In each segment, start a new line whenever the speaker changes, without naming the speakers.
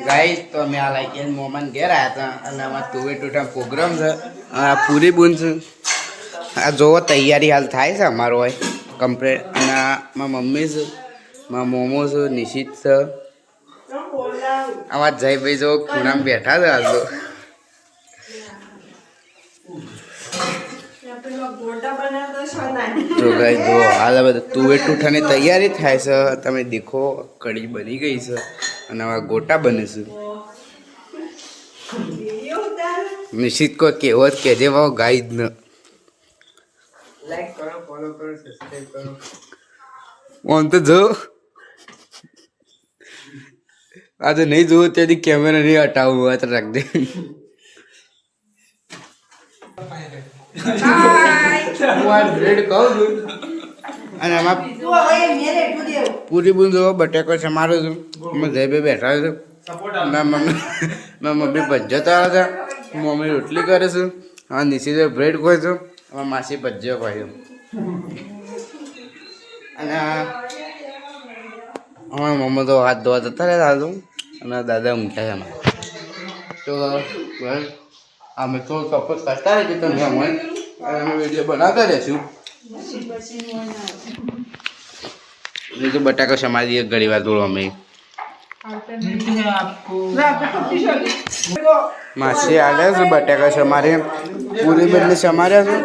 guys તો અમે આ લાઈક મોમન ઘેર આવ્યા હતા અને આમાં તુવે ટૂટા પ્રોગ્રામ છે આ પૂરી બૂન છે આ જોવો તૈયારી હાલ થાય છે અમારો હોય કમ્પ્લીટ અને મારા મમ્મી છે મારા મોમો છે નિશિત છે આમાં જયભાઈ જો ખૂણામાં બેઠા છે હાલ તો જો ગાઈસ જો હાલ બધું તુવે ટૂઠાની તૈયારી થાય છે તમે દેખો કઢી બની ગઈ છે અને આવા ગોટા બને છે નિશ્ચિત કોઈ કેવો જ કહેજે ભાવ ગાઈ જ ન લાઈક કરો ફોલો કરો સબસ્ક્રાઇબ કરો ઓન તો જો આજે નહીં જોવું ત્યાંથી કેમેરા નહીં હટાવું વાત રાખ દે અને આમાં પૂરી બૂંદ બટેકો સમારો છું અમે જઈ બેઠા છે મમ્મી ભજ્જતા હતા મમ્મી રોટલી કરે છે હા નિશિત બ્રેડ ખોય છું અમે માસી ભજ્જો ખાયો અને અમારા મમ્મી તો હાથ ધોવા જતા રહ્યા હતા અને દાદા ઊંઘ્યા છે તો અમે તો સપોઝ કરતા રહેજો તમે અમે વિડીયો બનાવતા રહેશું બીજું બટાકો સમારી ઘણી વાર થોડું અમે માસી આવ્યા છે બટાકા સમારે પૂરી બદલે સમાર્યા છે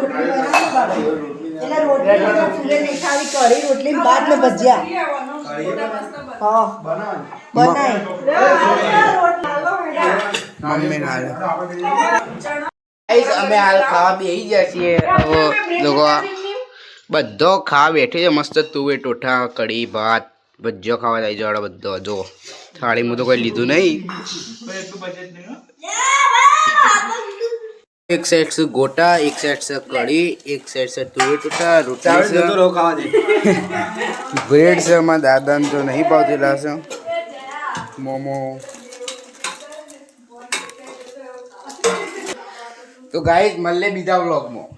મમ્મી અમે હાલ ખાવા બેસી ગયા છીએ લોકો બધો ખાવા બેઠી છે મસ્ત તુવે ટોઠા કઢી ભાત ભજીયો ખાવા લઈ જવાડો બધો જો થાળી હું તો કોઈ લીધું નહીં એક સાઈડ છે ગોટા એક સાઈડ છે કઢી એક સાઈડ છે તુવે ટોઠા રોટલી છે બ્રેડ છે એમાં દાદાને તો નહીં ભાવતી છે મોમો તો ગાઈસ મળે બીજા વ્લોગમાં